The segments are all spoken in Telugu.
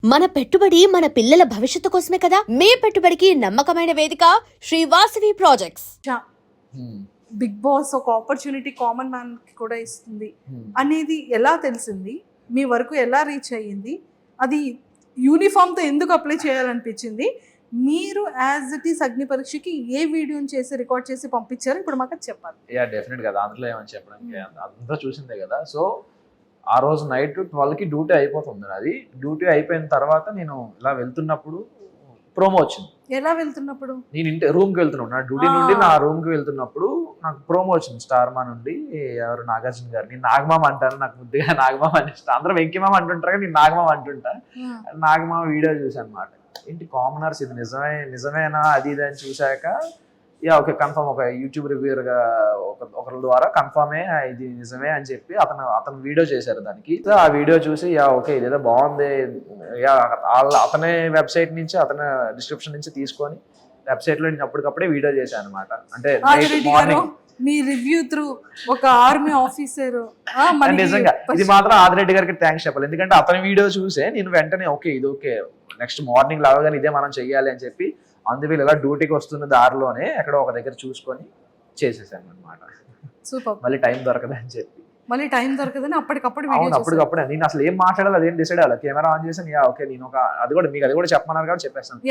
మన పెట్టుబడి మన పిల్లల భవిష్యత్తు కోసమే కదా. మీ పెట్టుబడికి నమ్మకమైన వేదిక Sri Vasavi projects. Bigg Boss ఒక ఆపర్చునిటీ కామన్ మ్యాన్ కి కూడా ఇస్తుంది అనేది ఎలా తెలిసింది, మీ వరకు ఎలా రీచ్ అయ్యింది, అది యూనిఫామ్ తో ఎందుకు అప్లై చేయాలనిపించింది, మీరు యాజ్ ఇట్ ఈస్ అగ్ని పరీక్షకి ఏ వీడియోని చేసి రికార్డ్ చేసి పంపించారు, ఇప్పుడు మాకు చెప్పాలి. యా డెఫినెట్ గా దాంట్లో ఏమని చెప్పడానికి అంతా చూసిందే కదా. సో ఆ రోజు నైట్ 12కి డ్యూటీ అయిపోతుంది. అది డ్యూటీ అయిపోయిన తర్వాత నేను ఇలా వెళ్తున్నప్పుడు ప్రోమో వచ్చింది. ఎలా వెళ్తున్నప్పుడు? నేను రూమ్కి వెళ్తున్నాను, నా డ్యూటీ నుండి నా రూమ్కి వెళ్తున్నప్పుడు నాకు ప్రోమో వచ్చింది స్టార్ మా నుండి. ఎవరు నాగార్జున గారు, నేను నాగమామ అంటాను, నాకు ముద్దుగా నాగమామ అని ఇష్టం. అందరూ వెంకిమామ అంటుంటారు కానీ నేను నాగమామ అంటుంటా. నాగమామ వీడియో చూసాను అనమాట. ఏంటి కామనర్స్ ఇది నిజమేనా అది ఇది అని చూశాక యా ఓకే కన్ఫర్మ్, ఒక యూట్యూబ్ రివ్యూర్గా ఒకరి ద్వారా కన్ఫర్మే ఇది నిజమే అని చెప్పి అతను వీడియో చేశారు దానికి. ఆ వీడియో చూసి యా ఓకే ఇదేదో బాగుంది, యా అతనే వెబ్సైట్ నుంచి అతని డిస్క్రిప్షన్ నుంచి తీసుకొని వెబ్సైట్ లో నేను అప్పటికప్పుడే వీడియో చేశాను అనమాట. అంటే మార్నింగ్ మీ రివ్యూ త్రూ ఒక ఆర్మీ ఆఫీసర్. నిజంగా ఇది మాత్రం ఆదిరెడ్డి గారికి థ్యాంక్స్ చెప్పాలి, ఎందుకంటే అతని వీడియో చూసే నేను వెంటనే ఓకే ఇది ఓకే నెక్స్ట్ మార్నింగ్ లాగానే ఇదే మనం చెయ్యాలి అని చెప్పి అందువల్ల ఇలా డ్యూటీకి వస్తున్న దారిలోనే ఎక్కడో ఒక దగ్గర చూసుకొని చేసేసాను అనమాట. సూపర్. మళ్ళీ టైం దొరకదని చెప్పి అప్పటికప్పుడు అప్పటికప్పుడే నేను అసలు ఏం మాట్లాడాలి అదేం డిసైడ్ అవ్వాలి. కెమెరా ఆన్ చేసాను, యా ఓకే నేను ఒక అది కూడా చెప్పమన్నారు కాబట్టి చెప్పేస్తాను.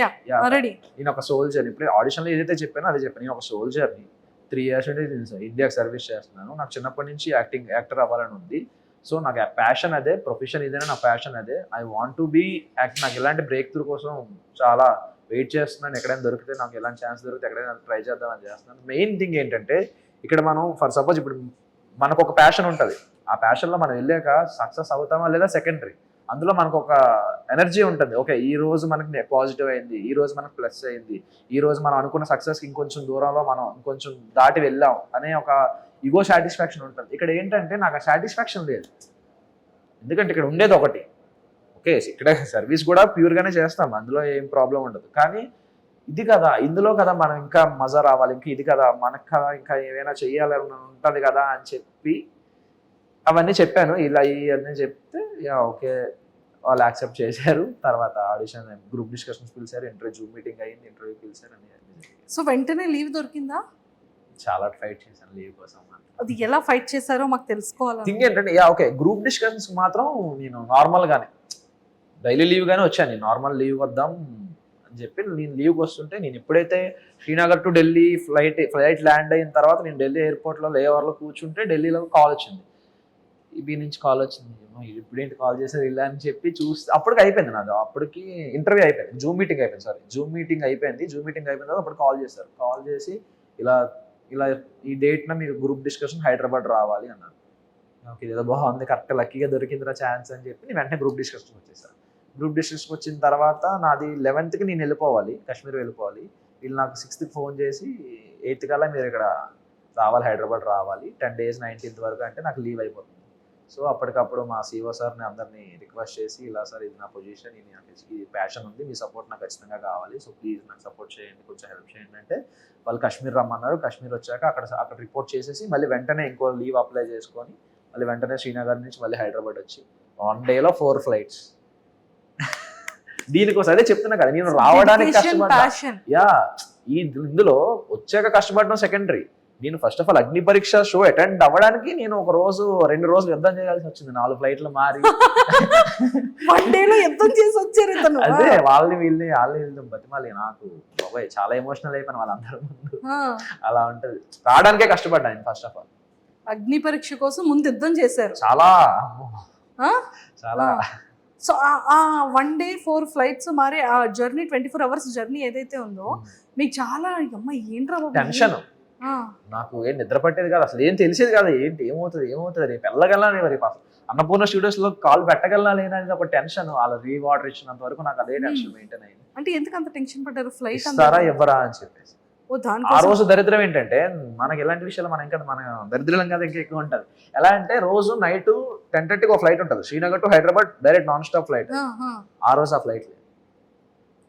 నేను ఒక సోల్జర్, ఇప్పుడు ఆడిషన్ లో ఏదైతే చెప్పానో అదే చెప్పాను. నేను ఒక సోల్జర్ని 3 years నుండి నేను ఇండియాకి సర్వీస్ చేస్తున్నాను. నాకు చిన్నప్పటి నుంచి యాక్టర్ అవ్వాలని ఉంది. సో నాకు ప్యాషన్ అదే, ప్రొఫెషన్ ఇదేనా నా ప్యాషన్ అదే. I want to be act. నాకు ఇలాంటి బ్రేక్ త్రూ కోసం చాలా వెయిట్ చేస్తున్నాను. ఎక్కడైనా దొరికితే నాకు ఎలాంటి ఛాన్స్ దొరికితే ఎక్కడైనా ట్రై చేద్దామని చేస్తున్నాను. మెయిన్ థింగ్ ఏంటంటే ఇక్కడ మనం ఫర్ సపోజ్ ఇప్పుడు మనకు ఒక ప్యాషన్ ఉంటుంది, ఆ ప్యాషన్లో మనం వెళ్ళాక సక్సెస్ అవుతామా లేదా సెకండరీ. అందులో మనకు ఒక ఎనర్జీ ఉంటుంది. ఓకే ఈ రోజు మనకి పాజిటివ్ అయింది, ఈ రోజు మనకు ప్లస్ అయింది, ఈ రోజు మనం అనుకున్న సక్సెస్కి ఇంకొంచెం దూరంలో మనం ఇంకొంచెం దాటి వెళ్ళాం అనే ఒక ఈగో సాటిస్ఫాక్షన్ ఉంటుంది. ఇక్కడ ఏంటంటే నాకు ఆ సాటిస్ఫాక్షన్ లేదు, ఎందుకంటే ఇక్కడ ఉండేది ఒకటి. ఓకే ఇక్కడ సర్వీస్ కూడా ప్యూర్గానే చేస్తాం, అందులో ఏం ప్రాబ్లం ఉండదు. కానీ ఇది కదా, ఇందులో కదా మనం ఇంకా మజా రావాలి, ఇంకా ఇది కదా మనకు కదా ఇంకా ఏమైనా చెయ్యాలని ఉంటుంది కదా అని చెప్పి అవన్నీ చెప్పాను. ఇలా ఇవన్నీ చెప్తే యా ఓకే వాళ్ళు యాక్సెప్ట్ చేశారు. తర్వాత ఆడిషన్ గ్రూప్ డిస్కషన్స్ పిలిచారు, జూమ్ మీటింగ్ అయ్యింది, ఇంటర్వ్యూ పిలిచారు అని. సో వెంటనే లీవ్ దొరికిందా? చాలా ఫైట్ చేశాను లీవ్ కోసం. అది ఎలా ఫైట్ చేశారో మాకు తెలుసుకోవాలి. థింగ్ ఏంటంటే యా ఓకే గ్రూప్ డిస్కషన్స్ మాత్రం నేను నార్మల్గానే డైలీ లీవ్ గానే వచ్చాను. నేను నార్మల్ లీవ్ వద్దాం అని చెప్పి నేను లీవ్కి వస్తుంటే, నేను ఎప్పుడైతే Srinagar to Delhi flight land అయిన తర్వాత నేను ఢిల్లీ ఎయిర్పోర్ట్లో లేఓవర్లో కూర్చుంటే ఢిల్లీలో కాల్ వచ్చింది, ఈబీ నుంచి కాల్ వచ్చింది. ఇప్పుడేంటి కాల్ చేసేది ఇలా అని చెప్పి చూస్తే అప్పటికి అయిపోయింది నాది. అప్పటికి ఇంటర్వ్యూ అయిపోయింది, జూమ్ మీటింగ్ అయిపోయింది. జూమ్ మీటింగ్ అయిపోయిన తర్వాత అప్పుడు కాల్ చేశారు. కాల్ చేసి ఇలా ఈ డేట్న మీకు గ్రూప్ డిస్కషన్ హైదరాబాద్ రావాలి అన్నారు. ఓకే ఏదో బాగుంది, కరెక్ట్ లక్కీగా దొరికిందిరా ఛాన్స్ అని చెప్పి నేను వెంటనే గ్రూప్ డిస్కషన్ వచ్చేసాను. గ్రూప్ డిస్కషన్ వచ్చిన తర్వాత నాది 11th నేను వెళ్ళిపోవాలి, కాశ్మీర్ వెళ్ళిపోవాలి. వీళ్ళు నాకు 6th ఫోన్ చేసి 8th కల్లా మీరు ఇక్కడ రావాలి, హైదరాబాద్ రావాలి, 10 days 19th వరకు అంటే నాకు లీవ్ అయిపోతుంది. సో అప్పటికప్పుడు మా సిఓ సార్ని అందరినీ రిక్వెస్ట్ చేసి ఇలా సార్ ఇది నా పొజిషన్, ఈ ప్యాషన్ ఉంది, మీ సపోర్ట్ నాకు ఖచ్చితంగా కావాలి, సో ప్లీజ్ నాకు సపోర్ట్ చేయండి, కొంచెం హెల్ప్ చేయండి అంటే వాళ్ళు కాశ్మీర్ రమ్మన్నారు. కాశ్మీర్ వచ్చాక అక్కడ రిపోర్ట్ చేసేసి మళ్ళీ వెంటనే ఇంకో లీవ్ అప్లై చేసుకొని మళ్ళీ వెంటనే శ్రీనగర్ నుంచి మళ్ళీ హైదరాబాద్ వచ్చి 1 dayలో 4 flights. దీనికోసం అదే చెప్తున్నా కదా, నేను రావడానికి కష్టపడ్డా. యా ఇందులో వచ్చాక కష్టపడడం సెకండరీ. నేను ఫస్ట్ ఆఫ్ ఆల్ అగ్ని పరీక్ష షో అటెండ్ అవ్వడానికి నేను 2 రోజులు యుద్ధం చేయాల్సి వచ్చింది, 4 flights మారి. అదే వాళ్ళని బతిమాలి. నాకు బాబాయ్ చాలా ఎమోషనల్ అయిపోయిన వాళ్ళందరూ ముందు. అలా ఉంటది, రావడానికే కష్టపడ్డా నేను ఫస్ట్ ఆఫ్ ఆల్. అగ్ని పరీక్ష కోసం ముందు యుద్ధం చేశారు చాలా. సో ఆ 1 day 4 flights మరి ఆ జర్నీ 24 hours జర్నీ ఏదైతే ఉందో మీకు చాలా అమ్మ ఏంట్రా టెన్షన్. నాకు ఏం నిద్ర పట్టేది కాదు, అసలు ఏం తెలిసేది కాదు, ఏమవుతుంది రేపు వెళ్ళగలనా రేపు అన్నపూర్ణ స్టూడియోస్ లో కాల్ పెట్టగలనా లేదా అనేది ఒక టెన్షన్. వాళ్ళ రీవార్డర్ ఇచ్చినంత వరకు నాకు అదే టెన్షన్ మెయింటైన్ అయింది. అంటే ఎందుకు అంత టెన్షన్ పడ్డారు? ఫ్లైట్ ఇస్తారా ఇవ్వరా అని చెప్పేసి. ఆ రోజు దరిద్రం ఏంటంటే మనకి ఎలాంటి విషయాలు మన దరిద్రం కదా ఇంకా ఎక్కువ ఉంటుంది. ఎలా అంటే రోజు నైట్ 10:30కి ఒక ఫ్లైట్ ఉంటుంది, Srinagar to Hyderabad direct non stop flight. ఆ రోజు ఆ ఫ్లైట్ లేదు,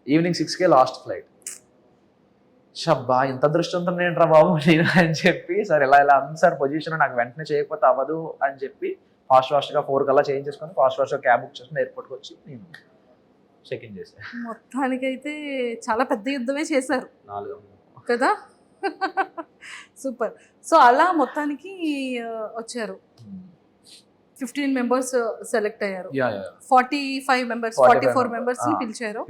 ఈవినింగ్ 6కే లాస్ట్ ఫ్లైట్. షబ్బా ఇంత దృష్టంతో ఏంట్రా బాబు నేను అని చెప్పి, సార్ ఇలా ఉంది సార్ పొజిషన్, నాకు వెంటనే చేయకపోతే అవ్వదు అని చెప్పి ఫాస్ట్గా 4 కల్లా చేంజ్ చేసుకొని ఫాస్ట్గా క్యాబ్ బుక్ చేసుకుని ఎయిర్పోర్ట్కి వచ్చి నేను సెకండ్ చేశాను. మొత్తానికైతే చాలా పెద్ద యుద్ధమే చేశారు 4 కదా. సూపర్. సో అలా మొత్తానికి వచ్చారు. 15 మెంబర్స్ సెలెక్ట్ అయ్యారు. 45 మెంబర్స్ 44 మెంబర్స్ ని పిలిచారు.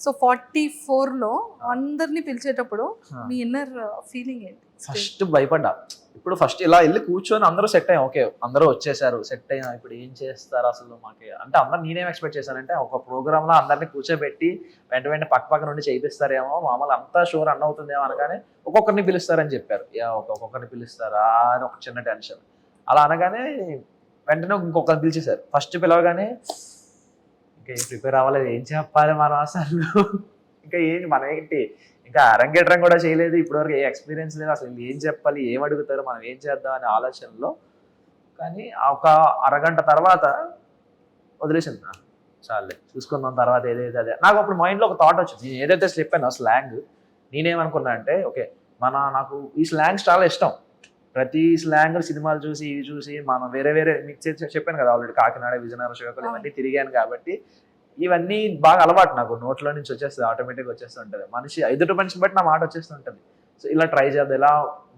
సో 44 లో అందరిని పిలిచేటప్పుడు మీ ఇన్నర్ ఫీలింగ్ ఏంటి? ఫస్ట్ భయపడ్డా. ఇప్పుడు ఫస్ట్ ఇలా వెళ్ళి కూర్చొని అందరూ సెట్ అయ్యాం, ఓకే అందరూ వచ్చేసారు, సెట్ అయ్యాం, ఇప్పుడు ఏం చేస్తారు అసలు మాకే అంటే అందరు. నేనేం ఎక్స్పెక్ట్ చేశానంటే ఒక ప్రోగ్రామ్ లో అందరినీ కూర్చోబెట్టి వెంట పక్క నుండి చేయిస్తారేమో, మామూలు అంతా షో రన్ అవుతుందేమో అనగానే ఒక్కొక్కరిని పిలుస్తారని చెప్పారు. ఒక్కొక్కరిని పిలుస్తారా అని ఒక చిన్న టెన్షన్. అలా అనగానే వెంటనే ఇంకొకరిని పిలిచేశారు. ఫస్ట్ పిలవగానే ఇంకా ఏం ప్రిపేర్ అవ్వలేదు, ఏం చెప్పాలి మనం అసలు, ఇంకా మనం ఏంటి ఇంకా అరంగేట్రం కూడా చేయలేదు, ఇప్పటివరకు ఏ ఎక్స్పీరియన్స్ లేదు, అసలు ఏం చెప్పాలి, ఏం అడుగుతారు, మనం ఏం చేద్దాం అనే ఆలోచనలో. కానీ ఒక అరగంట తర్వాత వదిలేసింది, చాలే చూసుకుందాం తర్వాత ఏదైతే అదే. నాకు అప్పుడు మైండ్లో ఒక థాట్ వచ్చింది, నేను ఏదైతే చెప్పానో స్లాంగ్, నేనేమనుకున్నా అంటే ఓకే నాకు ఈ స్లాంగ్స్ చాలా ఇష్టం. ప్రతి స్లాంగ్ సినిమాలు చూసి ఇవి చూసి మనం వేరే మీకు చెప్పాను కదా ఆల్రెడీ, కాకినాడ, విజయనగరం, శ్రీకాకుళం ఇవన్నీ తిరిగాను కాబట్టి ఇవన్నీ బాగా అలవాటు నాకు. నోట్లో నుంచి వచ్చేస్తుంది, ఆటోమేటిక్గా వచ్చేస్తూ ఉంటుంది. ఎదుటి మనిషిని బట్టి నా మాట వచ్చేస్తుంటుంది. సో ఇలా ట్రై చేద్దాం, ఇలా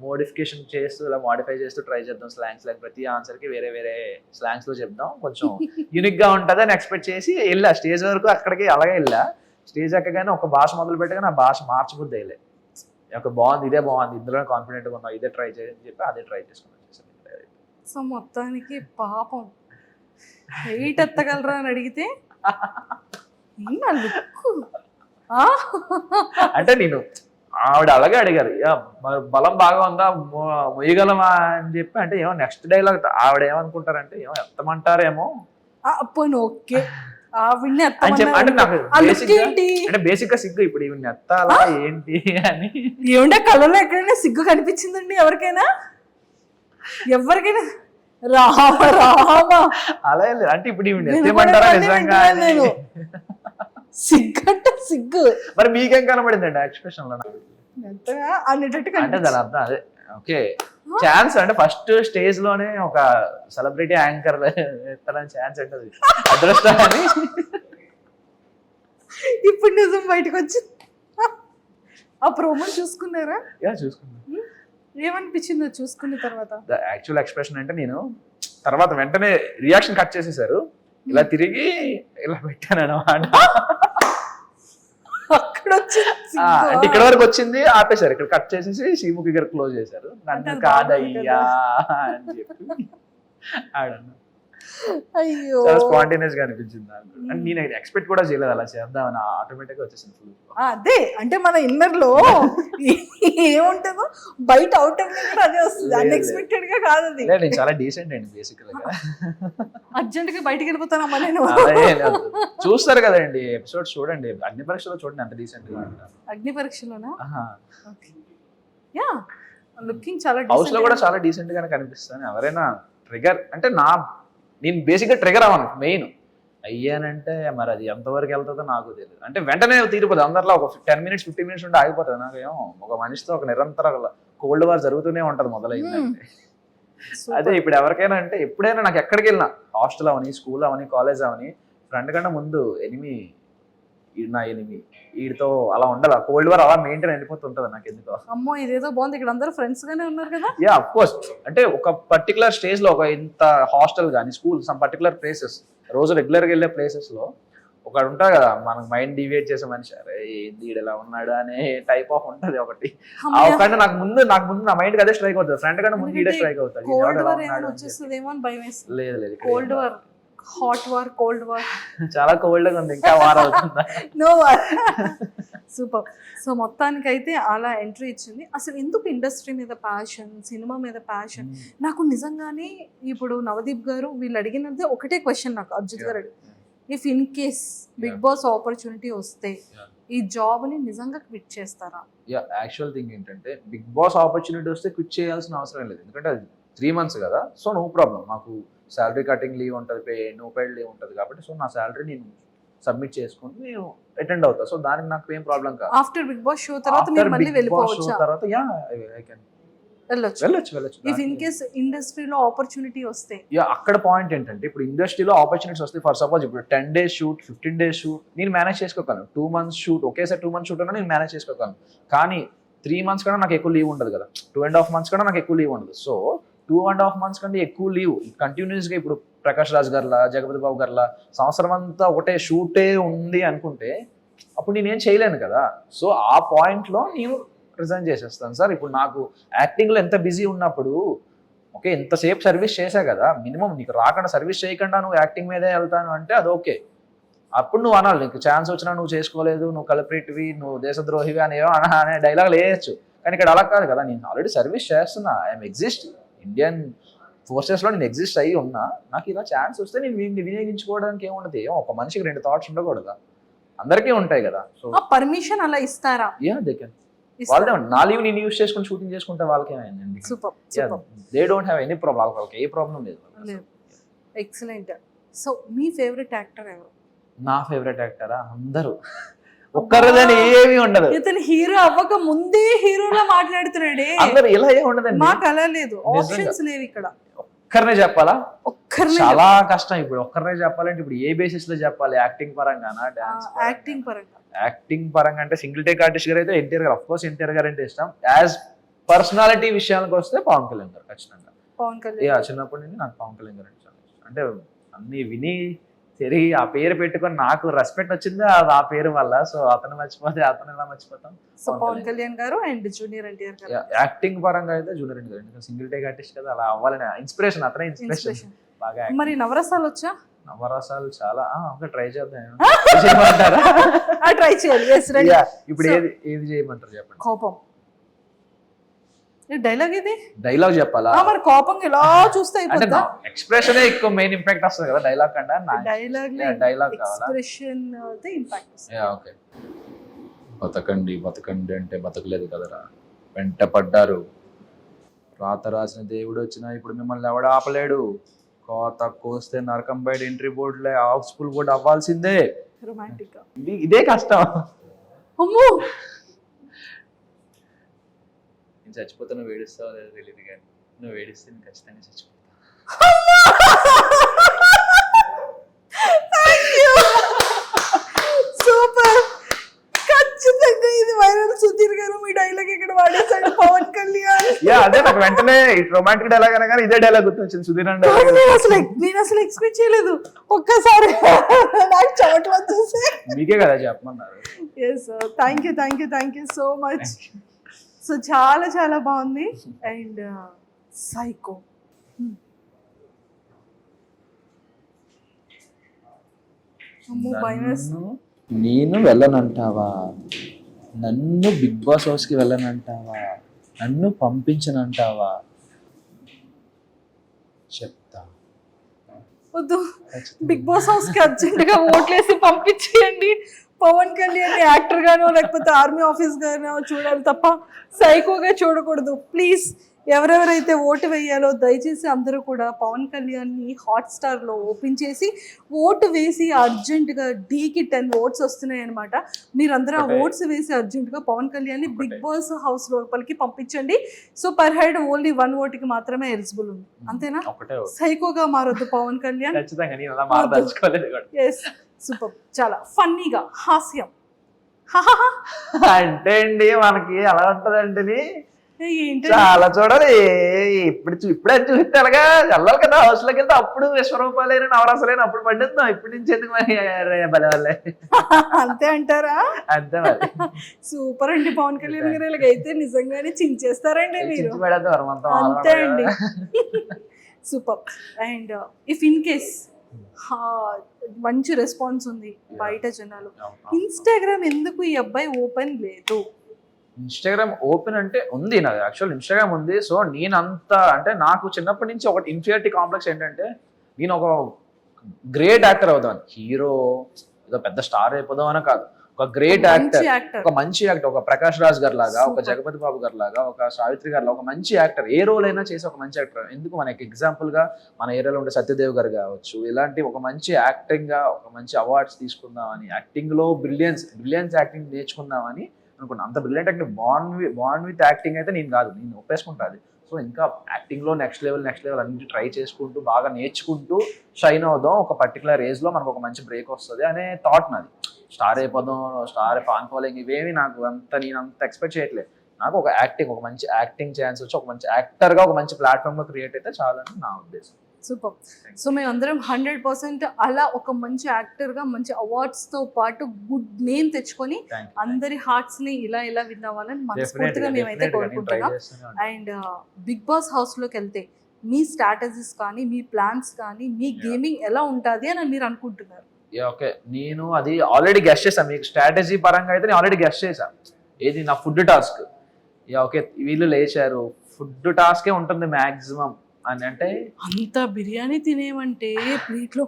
మోడిఫికేషన్ చేస్తూ ఇలా మోడిఫై చేస్తూ ట్రై చేద్దాం స్లాంగ్స్. లైక్ ప్రతి ఆన్సర్కి వేరే స్లాంగ్స్లో చెప్దాం, కొంచెం యూనిక్గా ఉంటుంది అని ఎక్స్పెక్ట్ చేసి వెళ్ళా. స్టేజ్ వరకు అక్కడికి అలాగే వెళ్ళా. స్టేజ్ ఎక్కగానే ఒక భాష మొదలు పెట్టగానే ఆ భాష మార్చబుద్ది వెళ్ళే. ఒక బాగుంది, ఇదే బాగుంది, ఇందులో కాన్ఫిడెంట్గా ఉన్నాం, ఇదే ట్రై చేయని చెప్పి అదే ట్రై చేసుకున్నాను. సో మొత్తానికి పాపం వెయిట్ ఎత్తగలరా అని అడిగితే అంటే నేను ఆవిడ అలాగే అడిగారు, బలం బాగా ఉందా, మొయ్యగలమా అని చెప్పి. అంటే ఏమో నెక్స్ట్ డైలాగ్ ఆవిడ ఏమనుకుంటారంటే ఏమో ఎత్తమంటారేమో ఓకే ఆవిడ్ని అంటే నాకు బేసిక్ గా సిగ్గు, ఇప్పుడు ఈవిడ్ని ఎత్తాలా ఏంటి అని. ఏమంటే కళలో ఎక్కడైనా సిగ్గు కనిపించిందండి ఎవరికైనా? అలా లేదు. అంటే ఇప్పుడు ఈవిడ్ని ఎత్తేమంటారా నిజంగా సిగ్గు మరి మీకేం కనబడిందండి ఎక్స్ప్రెషన్ లో? అనేటట్టు అంటే దాని అర్థం అదే, ఓకే ఛాన్స్ అంటే ఫస్ట్ స్టేజ్ లోనే ఒక సెలబ్రిటీ యాంకర్ ఎత్తడానికి ఛాన్స్ ఉంటుంది, అదృష్టం అని. ఇప్పుడు నిజం బయటకు వచ్చింది. ఆ ప్రోమో చూసుకున్నారా? చూసుకున్నా. ఏమనిపించిందో చూసుకున్న తర్వాత? యాక్చువల్ ఎక్స్ప్రెషన్ అంటే నేను తర్వాత వెంటనే రియాక్షన్ కట్ చేసేసారు, ఇలా తిరిగి ఇలా పెట్టాను అన్నమాట. అంటే ఇక్కడ వరకు వచ్చింది ఆపేశారు, ఇక్కడ కట్ చేసేసి శ్రీముఖి గారు క్లోజ్ చేశారు. నన్ను కాదయ్యా అని చెప్పి ఆడన్నా. అయ్యో చాలా స్పాంటేనియస్ గా అనిపించింది నాకు. అంటే నేను ఎక్స్పెక్ట్ కూడా చేయలేదు అలా చేద్దామని, ఆటోమేటిక్ గా వచ్చేసింది ఫుల్. అదే అంటే మన ఇన్నర్ లో ఏముంటుందో బయట అవుటర్ కూడా అదే వస్తుంది, అన్ఎక్స్పెక్టెడ్ గా కాదు అది. నేను చాలా డీసెంట్ అండి బేసికల్ గా. అర్జెంట్ గా బయటికి వెళ్ళిపోతానమ్మా నేను. చూస్తారు కదండి ఎపిసోడ్స్, చూడండి అగ్ని పరీక్షలో చూడండి ఎంత డీసెంట్ గా. అగ్ని పరీక్షలోనా? యా లుకింగ్ చాలా హౌస్ లో కూడా చాలా డీసెంట్ గానే కనిపిస్తాను. ఎవరైనా ట్రిగర్ అంటే నేను బేసిక్ గా ట్రిగర్ అవ్వను, మెయిన్ అయ్యానంటే మరి అది ఎంతవరకు వెళ్తుందో నాకు తెలియదు. అంటే వెంటనే తీరిపోతుంది, అందరిలో ఒక 10 minutes 15 minutes ఉంటే ఆగిపోతుంది. నాకేమో ఒక మనిషితో ఒక నిరంతర కోల్డ్ వార్ జరుగుతూనే ఉంటది మొదలైందంటే. అదే ఇప్పుడు ఎవరికైనా అంటే ఎప్పుడైనా నాకు ఎక్కడికి వెళ్ళినా, హాస్టల్ అవని, స్కూల్ అవని, కాలేజ్ అవని, ఫ్రెండ్ కంటే ముందు నా ఎనిమి వీడితో అలా ఉండాలి. కోల్డ్ వార్ అలా మెయింటైన్ అయిపోతుంటది నాకు ఎందుకో. అమ్మో ఇదేదో బాగుంది, ఇక్కడ అందరూ ఫ్రెండ్స్ గానే ఉన్నారు కదా. Yeah of course. అంటే ఒక పర్టికులర్ స్టేజ్ లో ఒక ఇంత హాస్టల్ కానీ స్కూల్ సమ్ పర్టికులర్ ప్లేసెస్, రోజు రెగ్యులర్ గా వెళ్ళే ప్లేసెస్ లో ఒకడు ఉంటాడు కదా, మనకు మైండ్ డివేట్ చేసే మనిషి, అరే ఏంది ఇలా ఉన్నాడు అనే టైప్ ఆఫ్ ఉంటది ఒకటి. ఆ ఒకటి నాకు ముందు నా మైండ్ అదే స్ట్రైక్ అవుతుంది, ఫ్రెండ్ కంటే ముందు ఇదే స్ట్రైక్ అవుతుంది. లేదు cold war, hot war, cold war చాలా కోల్డ్ గా ఉంది, ఇంకా వార్ అవుతుందా? No war. సూపర్. సో మొత్తానికైతే అలా ఎంట్రీ ఇచ్చింది. అసలు ఎందుకు ఇండస్ట్రీ మీద ప్యాషన్, సినిమా మీద ప్యాషన్? నాకు నిజంగానే ఇప్పుడు నవదీప్ గారు వీళ్ళు అడిగినది ఒకటే క్వశ్చన్ నాకు అర్జిత్ గారు అడిగి, if in case Bigg Boss opportunity వస్తే ఈ జాబ్ ని నిజంగా క్విట్ చేస్తారా? యాక్చువల్ థింగ్ ఏంటంటే బిగ్ బాస్ ఆపర్చునిటీ వస్తే క్విట్ చేయాల్సిన అవసరం లేదు, ఎందుకంటే అది 3 months కదా. సో నో ప్రాబ్లం, మాకు శాలరీ కటింగ్ లీవ్ ఉంటుంది, నో పెయిడ్ లీవ్ ఉంటుంది కాబట్టి. సో నా శాలరీ నేను సబ్మిట్ చేసుకుని నేను అటెండ్ అవుతా. సో దానికి నాకు ఏం ప్రాబ్లం కాదు. ఆఫ్టర్ బిగ్ బాస్ షో తర్వాత మీరు మళ్ళీ వెళ్ళిపోవచ్చా? తర్వాత వెళ్ళొచ్చు. వెళ్ళొచ్చు ఇఫ్ ఇన్ కేస్ ఇండస్ట్రీలో ఆపర్చునిటీ వస్తే అక్కడ పాయింట్ ఏంటంటే ఇప్పుడు ఇండస్ట్రీలో ఆపర్చునిటీస్ వస్తాయి. ఫర్ సపోజ్ ఇప్పుడు 10 days షూట్, 15 days షూట్ నేను మేనేజ్ చేసుకోగలను. 2 months షూట్, ఒకేసారి 2 months షూట్ అన్నా నేను మేనేజ్ చేసుకోగలను. కానీ 3 months కన్నా నాకు ఎక్కువ లీవ్ ఉండదు కదా, 2.5 months కన్నా నాకు ఎక్కువ లీవ్ ఉండదు. సో 2.5 months కంటే ఎక్కువ లీవ్ కంటిన్యూస్గా ఇప్పుడు ప్రకాష్ రాజ్ గారిలా, జగపతి బాబు గారిలా సంవత్సరం అంతా ఒకటే షూటే ఉంది అనుకుంటే అప్పుడు నేనేం చేయలేను కదా. సో ఆ పాయింట్లో నేను రిజైన్ చేసేస్తాను సార్. ఇప్పుడు నాకు యాక్టింగ్లో ఎంత బిజీ ఉన్నప్పుడు ఓకే ఎంతసేపు సర్వీస్ చేశా కదా, మినిమం నీకు రాకుండా సర్వీస్ చేయకుండా నువ్వు యాక్టింగ్ మీదే వెళ్తాను అంటే అది ఓకే. అప్పుడు నువ్వు అనాలి, నీకు ఛాన్స్ వచ్చినా నువ్వు చేసుకోలేదు, నువ్వు కల్ప్రిట్వి, నువ్వు దేశద్రోహివి అనేవో అనే డైలాగ్ వేయచ్చు. కానీ ఇక్కడ అలా కాదు కదా, నేను ఆల్రెడీ సర్వీస్ చేస్తున్నా, ఐఎమ్ ఎగ్జిస్ట్, ఇండియన్ ఫోర్సెస్లో నేను ఎగ్జిస్ట్ అయ్యి ఉన్నా, నాకు ఇలా ఛాన్స్ వస్తే నేను వినియోగించుకోవడానికి ఏముండదు. ఒక మనిషికి 2 thoughts ఉండకూడదా, అందరికీ ఉంటాయి కదా. సో పర్మిషన్ అలా ఇస్తారా? దే కెన్, వాళ్ళదే నా లీవ్ నేను యూస్ చేసుకుని షూటింగ్ చేసుకుంటే వాళ్ళకి ఏమైందండి, they don't have any problem, వాళ్ళకి ఏ ప్రాబ్లం లేదు. ఎక్సలెంట్. సో మీ ఫేవరెట్ యాక్టర్ ఎవరు? నా ఫేవరెట్ యాక్టరా అందరూ, ఒక్కరిదని ఏమీ ఉండదు. ఇతను హీరో అవ్వక ముందే హీరోలా మాట్లాడుతున్నాడే, అందరూ ఇలా ఏమి ఉండదండి. మాకు అలా లేదు, ఆప్షన్స్ లేవు ఇక్కడ. ఒక్కరినే చెప్పాలా? ఒక్కరినే చాలా కష్టం. ఇప్పుడు ఒక్కరినే చెప్పాలంటే ఇప్పుడు ఏ బేసిస్ లో చెప్పాలి? యాక్టింగ్ పరంగానా, డాన్స్? యాక్టింగ్ పరంగా. యాక్టింగ్ పరంగా అంటే సింగిల్ టేక్ ఆర్టిస్ట్ గారు అయితే ఎన్టీఆర్ గారు, అఫ్ కోర్స్ ఎన్టీఆర్ గారు అంటే ఇష్టం. యాజ్ పర్సనాలిటీ విషయానికి వస్తే పవన్ కళ్యాణ్ గారు ఖచ్చితంగా. పవన్ కళ్యాణ్ చిన్నప్పటి నుండి నాకు పవన్ కళ్యాణ్ గారు అంటే చాలా ఇష్టం. అంటే అన్ని విని తిరిగి ఆ పేరు పెట్టుకొని నాకు రెస్పెక్ట్ వచ్చింది ఆ పేరు వల్ల. సో అతను మర్చిపోతే అతను ఎలా మర్చిపోతాం. సో పవన్ కళ్యాణ్ గారు అండ్ జూనియర్ ఎన్టీఆర్ గారు. యాక్టింగ్ పరంగా అయితే జూనియర్ ఎన్టీఆర్ గారు, సింగిల్ టేక్ ఆర్టిస్ట్ కదా, అలా అవ్వాలని ఇన్స్పిరేషన్, అతనే ఇన్స్పిరేషన్ బాగా. మరి నవరసాలు వచ్చా? నవరసాలు చాలా ట్రై చేద్దాం. ట్రై చేయాలి. ఇప్పుడు ఏది చేయమంటారు చెప్పండి? కోపం డైలాగ్, ఇది డైలాగ్ చెప్పాలా? మరి కోపం ఇలా చూస్తే అంటే ఎక్స్ప్రెషన్ ఎక్కువ మెయిన్ ఇంపాక్ట్ వస్తుంది కదా డైలాగ్ కన్నా. Dialogue expression impact. ఓకే. బతకండి బతకండి అంటే బతకలేదు కదరా, వెంట పడ్డారు, రాత రాసిన దేవుడు వచ్చినా ఇప్పుడు మిమ్మల్ని ఎవడ ఆపలేడు, కోత కోస్తే నరకం బయట ఎంట్రీ బోర్డులే హౌస్ఫుల్ బోర్డు అవ్వాల్సిందే. రొమాంటిక్. ఇదే కష్టం. అమ్మో, నేను చచ్చిపోతే నువ్వు ఏడుస్తావో లేదో తెలియదు, కానీ నువ్వు ఏడిస్తే నేను ఖచ్చితంగా చచ్చిపోతా. సూపర్, ఖచ్చితంగా ఇది వైరల్. సుధీర్ గారు మీ డైలాగ్ ఇక్కడ వాడేసాడు, పవన్ కళ్యాణ్. అదే నాకు వెంటనే రొమాంటిక్ డైలాగ్ అనగానే ఇదే డైలాగ్ గుర్తొచ్చింది, సుధీర్ అంటే. నేను అసలు ఎక్స్పెక్ట్ చేయలేదు, ఒక్కసారి నాకు చెమటలు వచ్చేసి. మీకే కదా చెప్పమన్నారు. Thank you so much. So చాలా చాలా బాగుంది. అండ్ సైకో, నేను వెళ్ళనంటావా, నన్ను బిగ్ బాస్ హౌస్ కి వెళ్ళనంటావా, నన్ను పంపించనంటావా, చెప్తా. వద్దు, బిగ్ బాస్ హౌస్ కి అర్జెంట్ గా ఓట్లేసి పంపించేయండి. పవన్ కళ్యాణ్ యాక్టర్ గానో లేకపోతే ఆర్మీ ఆఫీస్ గానో చూడాలి తప్ప సైకోగా చూడకూడదు. ప్లీజ్, ఎవరెవరైతే ఓటు వేయాలో దయచేసి అందరూ కూడా పవన్ కళ్యాణ్ని హాట్స్టార్లో ఓపెన్ చేసి ఓటు వేసి అర్జెంటుగా డీకి 10 votes వస్తున్నాయి అనమాట. మీరందరూ ఆ ఓట్స్ వేసి అర్జెంటుగా పవన్ కళ్యాణ్ని బిగ్ బాస్ హౌస్ లోపలికి పంపించండి. So per head only 1 vote కి మాత్రమే ఎలిజిబుల్ ఉంది, అంతేనా? సైకోగా మారొద్దు పవన్ కళ్యాణ్. Yes, super. చాలా ఫన్నీగా, హాస్యం అంటే అండి మనకి అలా ఉంటదండి. చాలా చూడాలి. ఇప్పుడే చూస్తే అలాగా వెళ్ళాలి కదా హౌస్ లోకి వెళ్తే, అప్పుడు విశ్వరూపాలైన నవరసలైన అప్పుడు పండిద్దాం. ఇప్పటి నుంచి ఎందుకు మరి బలవాళ్ళే. అంతే అంటారా? అంతే మరి. సూపర్ అండి పవన్ కళ్యాణ్ గారు, ఇలాగైతే నిజంగానే చించేస్తారండి మీరు. అంతే అండి, super. And if in case మంచి రెస్పాన్స్ ఉంది బయట జనాలు, ఇన్స్టాగ్రామ్ ఎందుకు ఈ అబ్బాయి ఓపెన్ లేదు? ఇన్స్టాగ్రామ్ ఓపెన్ అంటే ఉంది, నాది యాక్చువల్ ఇన్స్టాగ్రామ్ ఉంది. సో నేను అంటే నాకు చిన్నప్పటి నుంచి ఒక ఇన్ఫీరియారిటీ కాంప్లెక్స్ ఏంటంటే, నేను ఒక గ్రేట్ యాక్టర్ అవుతాను, హీరో ఏదో పెద్ద స్టార్ అయిపోదాం అని కాదు, ఒక గ్రేట్ యాక్టర్, ఒక మంచి యాక్టర్, ఒక ప్రకాష్ రాజ్ గారు లాగా, ఒక జగపతి బాబు గారు లాగా, ఒక సావిత్రి గారు లాగా ఒక మంచి యాక్టర్, ఏ రోల్ అయినా చేసి ఒక మంచి యాక్టర్. ఎందుకు మనకి ఎగ్జాంపుల్ గా మన ఏరియాలో ఉండే సత్యదేవ్ గారు కావచ్చు, ఇలాంటి ఒక మంచి యాక్టింగ్ గా ఒక మంచి అవార్డ్స్ తీసుకుందామని, యాక్టింగ్ లో బ్రిలియన్స్ యాక్టింగ్ నేర్చుకుందామని అనుకున్నా. అంత brilliant acting born with acting అయితే నేను కాదు, నేను ఒప్పేసుకుంటాను. సో ఇంకా యాక్టింగ్లో నెక్స్ట్ లెవెల్ అన్ని ట్రై చేసుకుంటూ బాగా నేర్చుకుంటూ షైన్ అవుదాం, ఒక పర్టికులర్ ఏజ్లో మనకు ఒక మంచి బ్రేక్ వస్తుంది అనే థాట్ నాది. స్టార్ అయిపోదాం, స్టార్ ఫాన్ ఫాలోయింగ్ ఇవేమి నాకు నేను అంత ఎక్స్పెక్ట్ చేయట్లేదు. నాకు ఒక మంచి యాక్టింగ్ ఛాన్స్ వచ్చి ఒక మంచి యాక్టర్గా ఒక మంచి ప్లాట్ఫామ్లో క్రియేట్ అయితే చాలని నా ఉద్దేశం. సూపర్. సో మేమందరం 100% అలా ఒక మంచి యాక్టర్గా మంచి అవార్డ్స్తో పాటు గుడ్ నేమ్ తెచ్చుకొని అందరి హార్ట్స్ని ఇలా విన్ అవ్వాలని మనస్ఫూర్తిగా మేమైతే కోరుకుంటున్నాం. అండ్ బిగ్ బాస్ హౌస్లోకి వెళ్తే మీ స్ట్రాటజీస్ కానీ, మీ ప్లాన్స్ కానీ, మీ గేమింగ్ ఎలా ఉంటుంది అని మీరు అనుకుంటున్నారు? ఓకే, నేను అది ఆల్రెడీ గెస్ట్ చేశాను. మీకు స్ట్రాటజీ పరంగా అయితే నేను ఆల్రెడీ గెస్ట్ చేశాను. ఏది నా ఫుడ్ టాస్క్. ఓకే, వీళ్ళు లేచారు, ఫుడ్ టాస్కే ఉంటుంది మ్యాక్సిమం అని అంటే అంత బిర్యానీ తినేమంటే ప్లేట్లో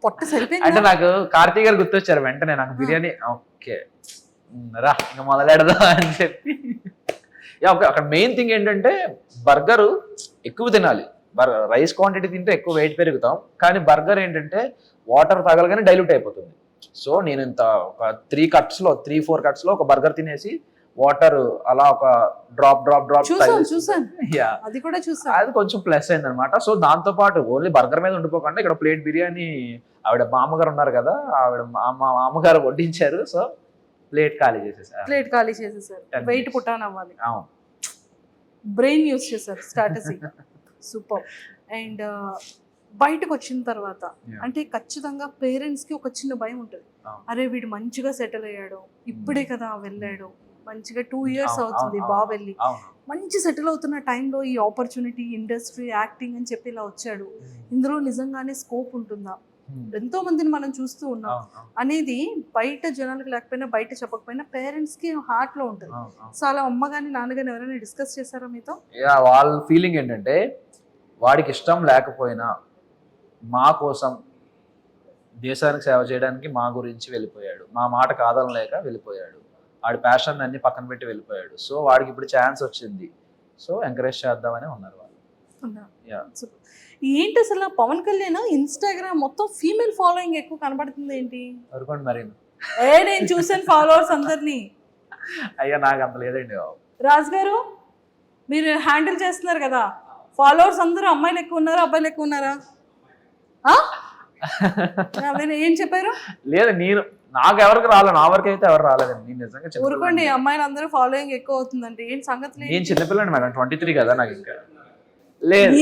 పొట్ట సరిపోయింది. అంటే నాకు కార్తీక్ గారు గుర్తొచ్చారు వెంటనే నాకు బిర్యానీ. ఓకే రా ఇంకా మొదలెడదా అని చెప్పి. ఓకే, అక్కడ మెయిన్ థింగ్ ఏంటంటే బర్గరు ఎక్కువ తినాలి. రైస్ క్వాంటిటీ తింటే ఎక్కువ వెయిట్ పెరుగుతాం, కానీ బర్గర్ ఏంటంటే వాటర్ తగలగానే డైల్యూట్ అయిపోతుంది. సో నేను ఇంత ఒక 3-4 కట్స్లో ఒక బర్గర్ తినేసి వాటర్ అలా ఒక డ్రాప్ చూసాను. అది కూడా చూసాను. అది కొంచెం ప్లస్ అయింది అనమాట. సో దాంతో పాటు ఓన్లీ బర్గర్ మీద ఉండిపోకుండా ఇక్కడ ప్లేట్ బిర్యానీ ఆవిడ మామగారు ఉన్నారు కదా, ఆవిడ మామగారు వడ్డించారు. సో ప్లేట్ ఖాళీ చేసేసారు. వెయిట్ పుట్టాన్ అవ్వాలి. బ్రెయిన్ యూస్ చేశారు స్ట్రాటజీ. సూపర్. అండ్ బయటకు వచ్చిన తర్వాత అంటే ఖచ్చితంగా పేరెంట్స్కి ఒక చిన్న భయం ఉంటుంది. అరే వీడు మంచిగా సెటిల్ అయ్యాడు, ఇప్పుడే కదా వెళ్ళాడు, మంచిగా 2 years అవుతుంది బాబు వెళ్ళి, మంచి సెటిల్ అవుతున్న టైంలో ఈ ఆపర్చునిటీ, ఇండస్ట్రీ, యాక్టింగ్ అని చెప్పి ఇలా వచ్చాడు, ఇందులో నిజంగానే స్కోప్ ఉంటుందా, ఎంతో మందిని మనం చూస్తూ ఉన్నాం అనేది బయట జనాలకు లేకపోయినా, బయట చెప్పకపోయినా పేరెంట్స్ కి హార్ట్ లో ఉంటుంది. సో అలా అమ్మ గాని నాన్న గాని ఎవరైనా డిస్కస్ చేశారా మీతో? వాళ్ళ ఫీలింగ్ ఏంటంటే వాడికి ఇష్టం లేకపోయినా మా కోసం దేశానికి సేవ చేయడానికి మా గురించి వెళ్ళిపోయాడు, మా మాట కాదనలేక వెళ్ళిపోయాడు, వాడి ప్యాషన్ అన్ని పక్కన పెట్టి వెళ్ళిపోయాడు. సో వాడికి ఇప్పుడు ఛాన్స్ వచ్చింది, సో ఎంకరేజ్ చేద్దామని ఉన్నారు వాళ్ళు. ఏంటి అసలు పవన్ కళ్యాణ్ ఇన్స్టాగ్రామ్ మొత్తం ఫీమేల్ ఫాలోయింగ్ ఎక్కువ కనబడుతుంది ఏంటి? అనుకోండి మరి. నేను చూసాను ఫాలోవర్స్ అందరినీ. అయ్యా నాకు అంత లేదండి. రాజు గారు మీరు హ్యాండిల్ చేస్తున్నారు కదా, ఫాలోవర్స్ అందరూ అమ్మాయిలు ఎక్కువ ఉన్నారా అబ్బాయిలు ఎక్కువ ఉన్నారా? ఏం చెప్పారు? లేదు, నాకు ఎవరికి రాలేదు, నా వరకు అయితే ఎవరు రాలేదండి. నేను నిజంగా ఊరుకోండి, అమ్మాయిలు అందరూ ఫాలోయింగ్ ఎక్కువ అవుతుందండి. ఏంటి సంగతి? నేను చిన్నపిల్లండి మేడం, 23 కదా నాకు. ఇంకా లేదు,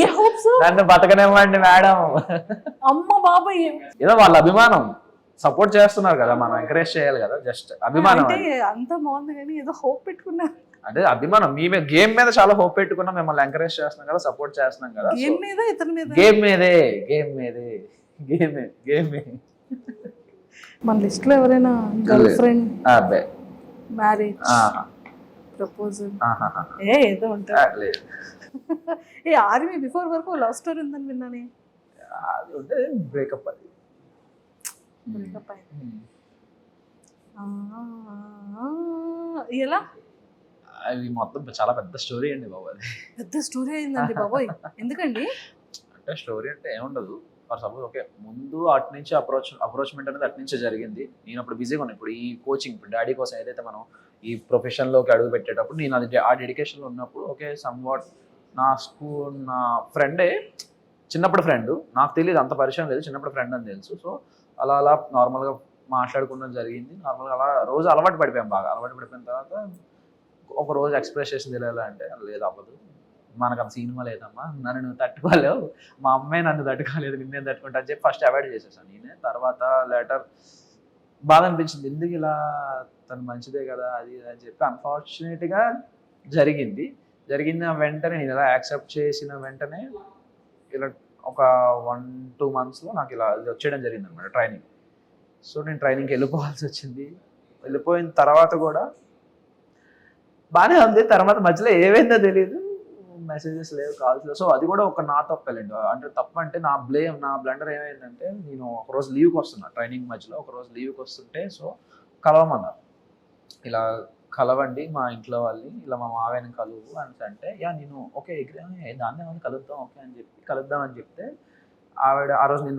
నన్ను బతకనివ్వండి మేడం. అమ్మ బాబాయ్, ఏదో వాళ్ళ అభిమానం, సపోర్ట్ చేస్తున్నారు కదా, మనం ఎంకరేజ్ చేయాలి కదా. జస్ట్ అభిమానం. అంత బాగుంది కానీ ఏదో హోప్ పెట్టుకున్నారు. అంటే అభిమానం, మేమే గేమ్ మీద చాలా హోప్ పెట్టుకున్నాం, మిమ్మల్ని ఎంకరేజ్ చేస్తున్నాం కదా, సపోర్ట్ చేస్తున్నాం కదా. గేమ్ మీద, ఇతని మీద, గేమ్ మన లిస్ట్ లో ఎవరైనా గర్ల్ ఫ్రెండ్, మ్యారేజ్, ప్రపోజల్ ఏదో ఉంటుంది. ఆర్మీ బిఫోర్ వరకు లవ్ స్టోరీ ఉందని విన్నానే. బ్రేకప్ అయింది. ఎలా? అది మొత్తం చాలా పెద్ద స్టోరీ అండి బాబు. అది పెద్ద స్టోరీ అయిందండి బాబోయ్. ఎందుకండి? అంటే స్టోరీ అంటే ఏముండదు. ఫర్ సపోజ్ ఓకే, ముందు అటు నుంచి అప్రోచ్మెంట్ అనేది అటు నుంచే జరిగింది. నేను అప్పుడు బిజీగా ఉన్నాను. ఇప్పుడు ఈ కోచింగ్, ఇప్పుడు డాడీ కోసం ఏదైతే మనం ఈ ప్రొఫెషన్లోకి అడుగు పెట్టేటప్పుడు నేను అది ఆ డెడికేషన్లో ఉన్నప్పుడు ఓకే, సమ్వాట్ నా ఫ్రెండే, చిన్నప్పుడు ఫ్రెండ్, నాకు తెలియదు, అంత పరిచయం లేదు, చిన్నప్పుడు ఫ్రెండ్ అని తెలుసు. సో అలా నార్మల్గా మాట్లాడుకున్నది జరిగింది. నార్మల్గా అలా రోజు అలవాటు పడిపోయాం. బాగా అలవాటు పడిపోయిన తర్వాత ఒక రోజు ఎక్స్ప్రెస్ చేసింది ఎలా అంటే, లేదు అవ్వదు, మనకు అంత సినిమా లేదమ్మా, నన్ను నువ్వు తట్టుకోలేవు, మా అమ్మాయి నన్ను తట్టుకోలేదు, నిన్నేం తట్టుకుంటా అని చెప్పి ఫస్ట్ అవాయిడ్ చేసేసాను నేనే. తర్వాత లేటర్ బాధ అనిపించింది, ఎందుకు ఇలా, తను మంచిదే కదా అది అని చెప్పి. అన్ఫార్చునేట్గా జరిగింది వెంటనే నేను ఇలా యాక్సెప్ట్ చేసిన వెంటనే ఇలా ఒక 1-2 monthsలో నాకు ఇలా వచ్చేయడం జరిగింది అనమాట ట్రైనింగ్. సో నేను ట్రైనింగ్కి వెళ్ళిపోవాల్సి వచ్చింది. వెళ్ళిపోయిన తర్వాత కూడా బాగానే ఉంది. తర్వాత మధ్యలో ఏమైందో తెలియదు, మెసేజెస్ లేవు, కాల్స్ లేవు. సో అది కూడా ఒక నా తప్పలేండి. అంటే తప్పు అంటే నా బ్లండర్ ఏమైందంటే, నేను ఒకరోజు లీవ్కి వస్తున్నా, ట్రైనింగ్ మధ్యలో ఒకరోజు లీవ్కి వస్తుంటే, సో కలవమన్నారు, ఇలా కలవండి మా ఇంట్లో వాళ్ళని, ఇలా మా మావయ్యని కలువు అని అంటే, నేను ఓకే దాన్ని ఏమైనా కలుద్దాం ఓకే అని చెప్పి కలుద్దామని చెప్తే, ఆవిడ ఆ రోజు నేను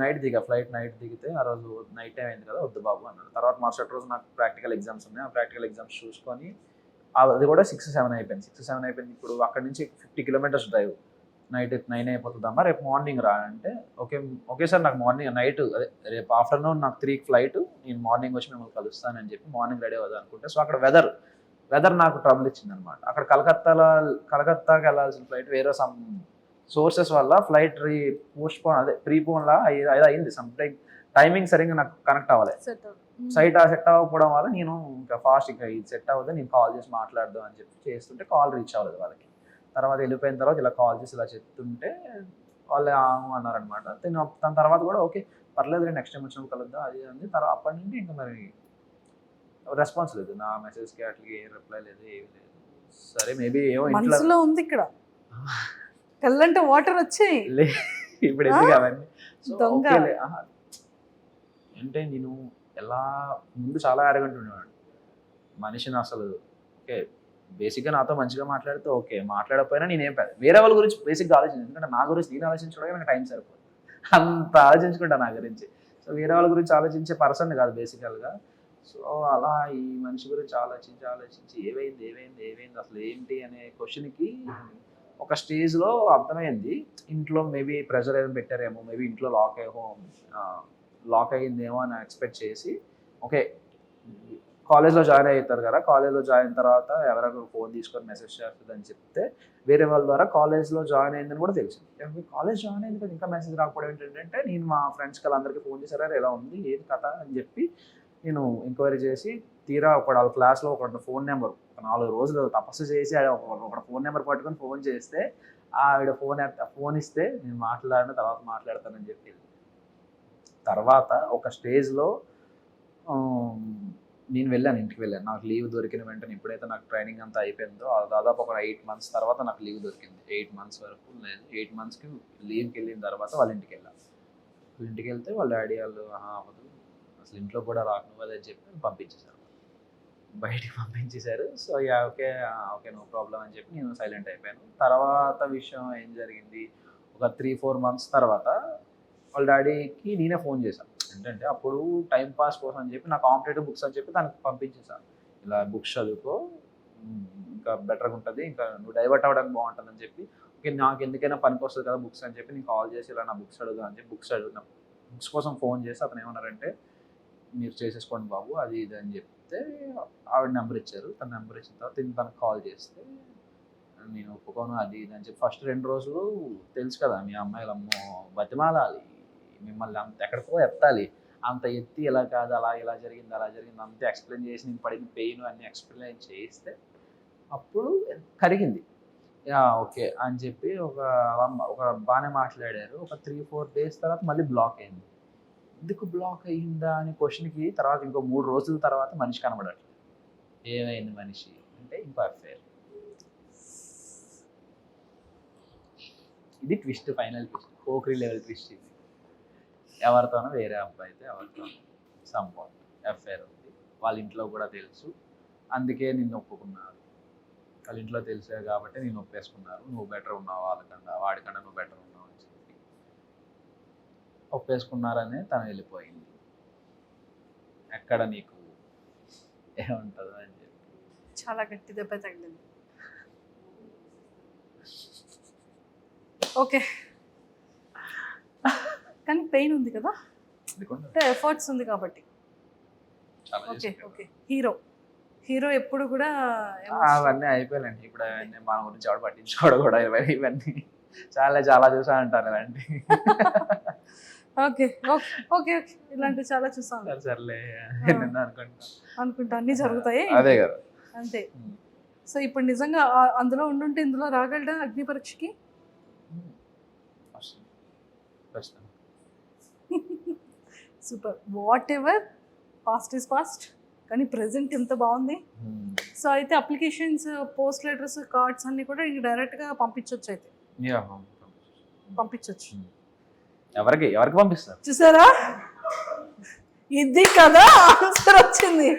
ఫ్లైట్ నైట్ దిగితే, ఆ రోజు నైట్ టైం అయింది కదా, వద్దు బాబు అన్నాడు. తర్వాత మరుసటి రోజు నాకు ప్రాక్టికల్ ఎగ్జామ్స్ ఉన్నాయి, ఆ ప్రాక్టికల్ ఎగ్జామ్స్ చూసుకొని అది కూడా 6-7 అయిపోయింది. 6-7 అయిపోయింది. ఇప్పుడు అక్కడ నుంచి 50 కిలోమీటర్స్ డ్రైవ్. నైట్ 9 అయిపోతుందమ్మా, రేపు మార్నింగ్ రా అంటే ఓకే సార్, నాకు మార్నింగ్ నైట్ అదే రేపు ఆఫ్టర్నూన్ నాకు 3కి ఫ్లైట్, నేను మార్నింగ్ వచ్చి మిమ్మల్ని కలుస్తానని చెప్పి మార్నింగ్ రెడీ అవుదాం అనుకుంటే, సో అక్కడ వెదర్ నాకు ట్రబుల్ ఇచ్చింది అనమాట. అక్కడ కలకత్తాకి వెళ్ళాల్సిన ఫ్లైట్ వేరే సమ్ సోర్సెస్ వల్ల ఫ్లైట్ పోస్ట్పోన్ ప్రీపోన్ లా అయింది. సమ్ టైమింగ్ సరిగ్గా నాకు కనెక్ట్ అవ్వలేదు. సెట్ అవ్వకపోవడం వల్ల నేను ఇంకా ఫాస్ట్ ఇంకా ఇది సెట్ అవ్వదు, నేను కాల్ చేసి మాట్లాడదాం అని చెప్పి చేస్తుంటే కాల్ రీచ్ అవ్వలేదు వాళ్ళకి. తర్వాత వెళ్ళిపోయిన తర్వాత ఇలా కాల్ చేసి ఇలా చెప్తుంటే వాళ్ళు అన్నారనమాట. తన తర్వాత కూడా ఓకే పర్లేదు, నెక్స్ట్ టైం వచ్చినప్పుడు కలుద్దాం అది అంది. తర్వాత అప్పటి నుండి ఇంకా మరి రెస్పాన్స్ లేదు, నా మెసేజ్కి అట్లా ఏ రిప్లై లేదు, ఏమి లేదు. సరే మేబీ ఏమో మనసులో ఉంది ఇక్కడ కళ్ళంటే వాటర్ వచ్చాయి ఇప్పుడు ఎందుకు అవన్నీ. అంటే నేను ఎలా ముందు చాలా అరగంట ఉండేవాడు మనిషిని అసలు. ఓకే బేసిక్గా నాతో మంచిగా మాట్లాడితే ఓకే, మాట్లాడకపోయినా నేనేం వేరే వాళ్ళ గురించి బేసిక్గా ఆలోచించాను. ఎందుకంటే నా గురించి నేను ఆలోచించడానికి నాకు టైం సరిపోదు, అంత ఆలోచించుకుంటా నా గురించి. సో వేరే వాళ్ళ గురించి ఆలోచించే పర్సన్ కాదు బేసికల్గా. సో అలా ఈ మనిషి గురించి ఆలోచించి ఏమైంది అసలు ఏంటి అనే క్వశ్చన్కి ఒక స్టేజ్లో అర్థమైంది. ఇంట్లో మేబీ ప్రెషర్ ఏదైనా పెట్టారేమో, మేబీ ఇంట్లో లాక్ అయ్యిందేమో అని ఎక్స్పెక్ట్ చేసి ఓకే కాలేజ్లో జాయిన్ అవుతారు కదా, కాలేజ్లో జాయిన్ తర్వాత ఎవరైనా ఫోన్ తీసుకొని మెసేజ్ చేస్తుందని చెప్తే వేరే వాళ్ళ ద్వారా కాలేజ్లో జాయిన్ అయిందని కూడా తెలిసింది. కాలేజ్ జాయిన్ అయింది కదా ఇంకా మెసేజ్ రాకపోవడం ఏంటంటే, నేను మా ఫ్రెండ్స్కి వాళ్ళందరికీ ఫోన్ చేశారా ఎలా ఉంది ఏది కథ అని చెప్పి నేను ఎంక్వైరీ చేసి తీరా వాళ్ళ క్లాస్లో ఒక ఫోన్ నెంబర్ 4 రోజులు తపస్సు చేసి ఒక ఫోన్ నెంబర్ పట్టుకొని ఫోన్ చేస్తే ఆవిడ ఫోన్ ఇస్తే నేను తర్వాత మాట్లాడతానని చెప్పి. తర్వాత ఒక స్టేజ్లో నేను ఇంటికి వెళ్ళాను. నాకు లీవ్ దొరికిన వెంటనే ఎప్పుడైతే నాకు ట్రైనింగ్ అంతా అయిపోయిందో దాదాపు ఒక 8 months తర్వాత నాకు లీవ్ దొరికింది. 8 months వరకు లేదు. 8 monthsకి లీవ్కి వెళ్ళిన తర్వాత వాళ్ళ ఇంటికి వెళ్ళాను. ఇంటికి వెళ్తే వాళ్ళ డాడీ వాళ్ళు అవ్వదు అసలు ఇంట్లో కూడా రాకు అదని చెప్పి పంపించేశారు, బయటికి పంపించేశారు. సో ఓకే నో ప్రాబ్లం అని చెప్పి నేను సైలెంట్ అయిపోయాను. తర్వాత విషయం ఏం జరిగింది, ఒక 3-4 months తర్వాత వాళ్ళ డాడీకి నేనే ఫోన్ చేశాను. ఏంటంటే అప్పుడు టైం పాస్ కోసం అని చెప్పి నా కాంపిటేటివ్ బుక్స్ అని చెప్పి దానికి పంపించేశాను. ఇలా బుక్స్ చదువుకో ఇంకా బెటర్గా ఉంటుంది, ఇంకా నువ్వు డైవర్ట్ అవ్వడానికి బాగుంటుంది అని చెప్పి. ఓకే నాకు ఎందుకైనా పనికి వస్తుంది కదా బుక్స్ అని చెప్పి నేను కాల్ చేసి ఇలా నా బుక్స్ అడుగుదా అని చెప్పి బుక్స్ కోసం ఫోన్ చేసి అతను ఏమన్నారంటే మీరు చేసేసుకోండి బాబు అది ఇది అని చెప్తే ఆవిడ నెంబర్ ఇచ్చారు. తన నెంబర్ ఇచ్చిన తర్వాత తనకు కాల్ చేస్తే నేను ఒప్పుకోను అది ఇది అని చెప్పి. ఫస్ట్ 2 రోజులు తెలుసు కదా మీ అమ్మాయిలు అమ్మో బతిమాలాలి మిమ్మల్ని, అంత ఎక్కడికో ఎత్తాలి, అంత ఎత్తి ఇలా కాదు ఇలా జరిగింది అంతే ఎక్స్ప్లెయిన్ చేసి నేను పడిన పెయిన్ అన్ని ఎక్స్ప్లెయిన్ చేస్తే అప్పుడు కరిగింది. ఓకే అని చెప్పి ఒక బాగానే మాట్లాడారు. ఒక 3-4 days తర్వాత మళ్ళీ బ్లాక్ అయింది. ఎందుకు బ్లాక్ అయ్యిందా అనే క్వశ్చన్కి తర్వాత ఇంకో 3 రోజుల తర్వాత మనిషి కనబడట్లేదు. ఏమైంది మనిషి అంటే ఇంకో అఫైర్. ఇది twist, final twist, Pokiri level twist. ఇది ఎవరితోనో వేరే అబ్బాయితో ఎవరితోనో సంభవం అఫైర్ ఉంది. వాళ్ళ ఇంట్లో కూడా తెలుసు, అందుకే నిన్ను ఒప్పుకున్నారు. వాళ్ళ ఇంట్లో తెలిసే కాబట్టి నేను ఒప్పేసుకున్నారు. నువ్వు బెటర్ ఉన్నావు వాడికన్నా నువ్వు బెటర్ ఉన్నావు అని చెప్పి ఒప్పేసుకున్నారనే తను వెళ్ళిపోయింది. ఎక్కడ నీకు ఏముంటుందో అని చెప్పి చాలా గట్టి దెబ్బ తగిలింది. ఓకే కానీ పెయిన్ ఉంది కదా, అంటే ఎఫర్ట్స్ ఉంది కాబట్టి. ఓకే హీరో ఎప్పుడు కూడా అవన్నీ అయిపోయాలండి. ఇప్పుడు అవన్నీ మన గురించి ఎవడు పట్టించుకోవడం కూడా ఇవన్నీ చాలా చూసా అంటారు ఇలాంటి. ఓకే ఇలాంటివి చాలా చూసాను. సర్లే అనుకుంటా అన్ని జరుగుతాయి అదే కదా అంతే. సో ఇప్పుడు నిజంగా అందులో ఉండుంటే ఇందులో రాగలడా అగ్ని పరీక్షకి? Super. Whatever past is past, కానీ ప్రెసెంట్ ఎంత బాగుంది. సో అయితే అప్లికేషన్స్, పోస్ట్ లెటర్స్, కార్డ్స్ అన్ని కూడా ఇంక డైరెక్ట్గా పంపించవచ్చు. అయితే పంపించవచ్చు. ఎవరికి పంపిస్తారు చూసారా, ఇది కదా ఆన్సర్ వచ్చింది.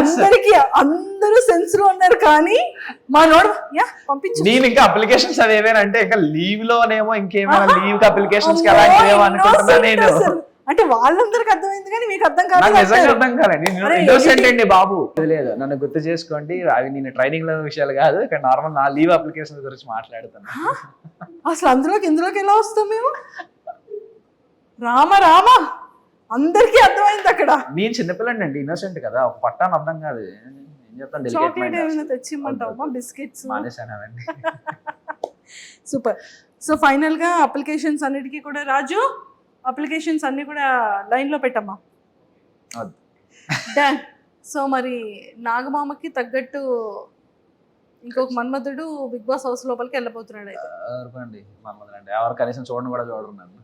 అందరికి అందరూ సెన్స్ లో ఉన్నారు కానీ మా నోడు పంపించు. నేను ఇంకా అప్లికేషన్స్ అదేవేనంటే ఇంకా లీవ్ లోనేమో ఇంకేమైనా లీవ్ అప్లికేషన్స్ అనుకుంటున్నా నేను. అంటే వాళ్ళందరికి అర్థమైంది కానీ మీకు అర్థం నాకు కాదు నిజంగా అంటారు. అర్థం కాలేదు. నేను అరే, innocent అండి బాబు. లేదు నన్ను గుర్తు చేసుకోండి, అవి నేను ట్రైనింగ్ లో విషయాలు కాదు, ఇక్కడ నార్మల్ నా లీవ్ అప్లికేషన్ గురించి మాట్లాడుతాను. అసలు ఇందులోకి ఎలా వస్తాం మేము? రామ అందరికీ అర్థమైంది అక్కడ. నేను చిన్నపిల్లండి అండి, ఇన్నోసెంట్ కదా, ఒక పట్టాను అర్థం కాదు. ఏం చెప్తాను, చాక్లెట్ ఏమైనా తెచ్చిమ్మంటావా? బిస్కెట్స్. మానేశాను అవన్నీ. సూపర్. సో ఫైనల్ గా అప్లికేషన్స్ అన్నిటికీ కూడా రాజు, అప్లికేషన్స్ అన్ని కూడా లైన్ లో పెట్టమ్మా. వద్దు. డన్. సో మరి నాగమామకి తగ్గట్టు ఇంకొక మన్మధుడు బిగ్ బాస్ హౌస్ లోపలికి వెళ్ళబోతున్నాడు అయితే. ఊరుకోండి మమ్మల్ని, ఎవరు కనీసం చూడను కూడా చూడరు నన్ను.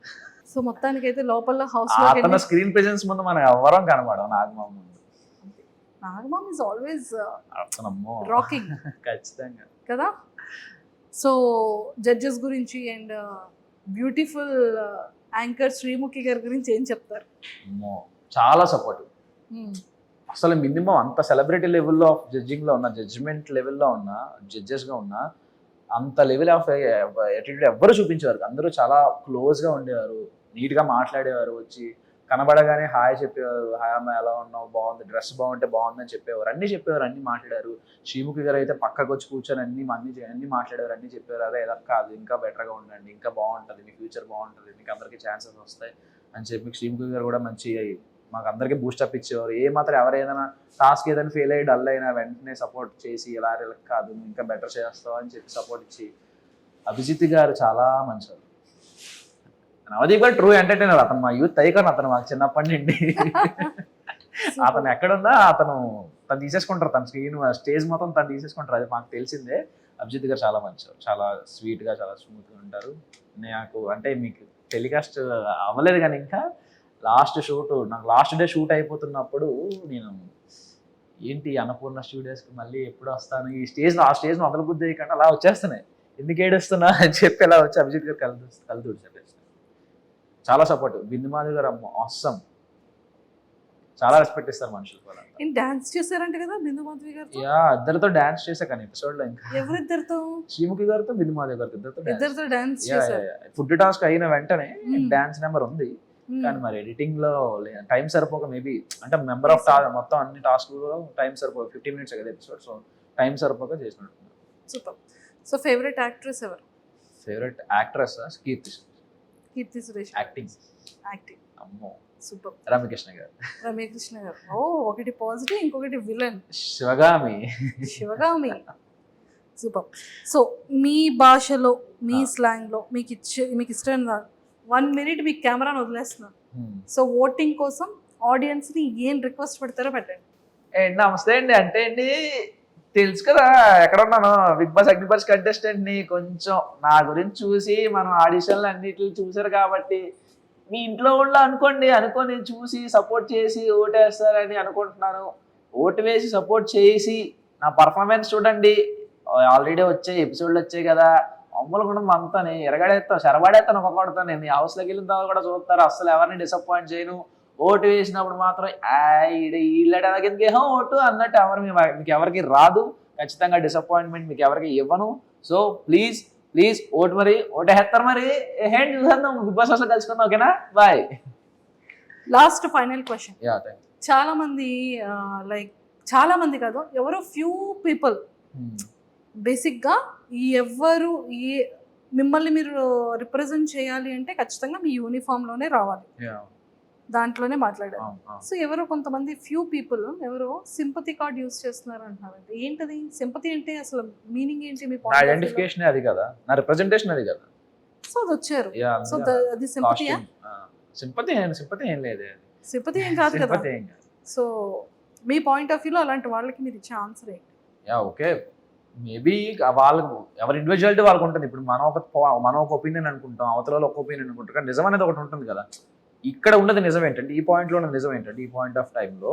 సో మొత్తానికి అయితే లోపల హౌస్ అతను స్క్రీన్ ప్రెజెన్స్ ముందు మనం ఎవరం కనబడం నాగమామ ముందు. నాగమామ ఇస్ ఆల్వేస్ అతనమ్మో రాకింగ్ ఖచ్చితంగా కదా. సో జడ్జెస్ గురించి అండ్ బ్యూటిఫుల్ యాంకర్ శ్రీముఖి గారి గురించి ఏం చెప్తారు? అమ్మో చాలా సపోర్టివ్. అసలు మినిమం అంత సెలబ్రిటీ లెవెల్లో ఆఫ్ జడ్జింగ్లో ఉన్న, జడ్జిమెంట్ లెవెల్లో ఉన్న, జడ్జెస్గా ఉన్న అంత లెవెల్ ఆఫ్ యాటిట్యూడ్ ఎవ్వరు చూపించేవారు. అందరూ చాలా క్లోజ్గా ఉండేవారు, నీట్గా మాట్లాడేవారు, వచ్చి కనబడగానే హాయ్ చెప్పేవారు, హాయ్ అమ్మ ఎలా ఉన్నావు, బాగుంది, డ్రెస్ బాగుంటే బాగుందని చెప్పేవారు, అన్నీ చెప్పేవారు, అన్నీ మాట్లాడారు. శ్రీముఖి గారు అయితే పక్కకు వచ్చి కూర్చొని అన్నీ మాట్లాడారు, అన్నీ చెప్పారు. అదే ఎలా కాదు, ఇంకా బెటర్గా ఉండండి, ఇంకా బాగుంటుంది, మీ ఫ్యూచర్ బాగుంటుంది, మీకు అందరికీ ఛాన్సెస్ వస్తాయి అని చెప్పి శ్రీముఖి గారు కూడా మంచి మాకు అందరికీ బూస్టప్ ఇచ్చేవారు. మాత్రం ఎవరైనా టాస్క్ ఏదైనా ఫెయిల్ అయ్యి డల్ అయినా వెంటనే సపోర్ట్ చేసి ఎలా కాదు ఇంకా బెటర్ చేస్తావు అని చెప్పి సపోర్ట్ ఇచ్చి. అభిజిత్ గారు చాలా మంచివారు. నవదీప్ గారు ట్రూ ఎంటర్టైనర్. అతను మా యూత్ ఐకాన్, అతను మాకు చిన్నప్పటి నుండి. అతను ఎక్కడున్నా తను తీసేసుకుంటారు, తన స్టేజ్ మొత్తం తను తీసేసుకుంటారు, అది మాకు తెలిసిందే. అభిజిత్ గారు చాలా మంచివారు, చాలా స్వీట్గా, చాలా స్మూత్గా ఉంటారు. నాకు అంటే మీకు టెలికాస్ట్ అవ్వలేదు కానీ ఇంకా నాకు లాస్ట్ డే షూట్ అయిపోతున్నప్పుడు నేను ఏంటి అన్నపూర్ణ స్టూడియోస్కి మళ్ళీ ఎప్పుడు వస్తాను, ఈ స్టేజ్ మొదలు బుద్ధి అయ్యకుండా అలా వచ్చేస్తున్నాయి, ఎందుకు ఏడుస్తున్నా అని చెప్పి అలా వచ్చి అభిజిత్ గారు కలుతూ చెప్పేస్తాను. చాలా సపోర్టివ్. బిందు మాధవ్ గారు ఆసమ్, చాలా రెస్పెక్ట్ ఇస్తారు మనుషులు కూడా. డాన్స్ చేశారంటే కదా బిందు మాధవి గారు? ఇద్దరితో డాన్స్ చేశా కానీ ఎపిసోడ్ లో. ఇంకా ఎవరిద్దరితో? శ్రీముఖి గారితో బిందు మాధవ్ గారితో ఇద్దరితో డాన్స్ చేశారు. ఫుడ్ టాస్క్ అయిన వెంటనే డాన్స్ నెంబర్ ఉంది కానీ మరి ఎడిటింగ్ లో టైం సరిపోక మేబీ, అంటే మెంబర్ ఆఫ్ మొత్తం అన్ని టాస్క్ టైం సరిపోక 15 minutes కదా ఎపిసోడ్, సో టైం సరిపోక చేసినట్టు. సూపర్. సో ఫేవరెట్ యాక్ట్రెస్ ఎవరు? Favourite actress Keerthy Suresh. Acting అమ్మో సూపర్. రమ్యకృష్ణ గారు. ఓ, ఒకటి పాజిటివ్, ఇంకొకటి విలన్. శివగామి. సూపర్. సో మీ భాషలో, మీ స్లాంగ్ లో మీకు ఇష్టమైన 1 minute మీకు కెమెరాను వదిలేస్తున్నాను. సో ఓటింగ్ కోసం ఆడియన్స్ ని ఏం రిక్వెస్ట్ పెడతారో పెట్టండి. నమస్తే అండి. అంటే అండి తెలుసు కదా ఎక్కడ ఉన్నాను, బిగ్ బాస్ అగ్నిపర్స్ కంటెస్టెంట్ ని. కొంచెం నా గురించి చూసి మనం ఆడిషన్లు అన్నిటిని చూసారు కాబట్టి మీ ఇంట్లో వాళ్ళు అనుకొని చూసి సపోర్ట్ చేసి ఓటేస్తారని అనుకుంటున్నాను. ఓటు వేసి సపోర్ట్ చేసి నా పర్ఫార్మెన్స్ చూడండి. ఆల్రెడీ వచ్చాయి ఎపిసోడ్లు వచ్చాయి కదా, అమ్ములు కూడా అంతా ఎరగడేస్తాను, చెరబడేస్తాను, ఒక్కొక్కడతాను. నేను హౌస్లోకి వెళ్ళిన తర్వాత కూడా చూస్తారు, అస్సలు ఎవరిని డిసప్పాయింట్ చేయను. ఓటు వేసినప్పుడు మాత్రం వీళ్ళకి ఓటు అన్నట్టు మీకు ఎవరికి రాదు. ఖచ్చితంగా డిసప్పాయింట్మెంట్ మీకు ఎవరికి ఇవ్వను. సో ప్లీజ్ ఓటు వేస్తారు. మరి హ్యాండ్ చూసేద్దాం, బిగ్ బాస్ అసలు కలుసుకుందాం. ఓకేనా, బాయ్. Last final question. చాలా మంది కాదు, ఎవరో ఫ్యూ పీపుల్ బేసిక్గా మిమ్మల్ని మీరు రిప్రజెంట్ చేయాలి అంటే ఖచ్చితంగా మీ యూనిఫామ్లోనే రావాలి, దాంట్లోనే మాట్లాడారు. సో ఎవరో కొంతమంది ఫ్యూ పీపుల్ ఎవరో సింపతి కార్డ్ యూజ్ చేస్తున్నారు అంటున్నారంటే ఏంటది? సింపతి అంటే అసలు మీనింగ్ ఏంటి? మీ ఐడెంటిఫికేషన్ అది కదా, నా రిప్రజెంటేషన్ అది కదా. సో అది వచ్చారు. సో అది సింపతియా? సింపతి ఏం లేదు, సింపతి ఏం కాదు కదా. సో మీ పాయింట్ ఆఫ్ వ్యూలో అలాంటి వాళ్ళకి మీరు ఇచ్చే ఆన్సర్ ఏంటి? ఓకే, మేబీ వాళ్ళకు ఎవరి ఇండివిజువాలిటీ వాళ్ళకు ఉంటుంది. ఇప్పుడు మనం ఒక ఒపీనియన్ అనుకుంటాం, అవతల ఒక ఒపీనియన్ అనుకుంటాం, కానీ నిజం అనేది ఒకటి ఉంటుంది కదా. ఇక్కడ ఉన్నది నిజం ఏంటంటే, ఈ పాయింట్లో ఉన్న నిజం ఏంటంటే, ఈ పాయింట్ ఆఫ్ టైంలో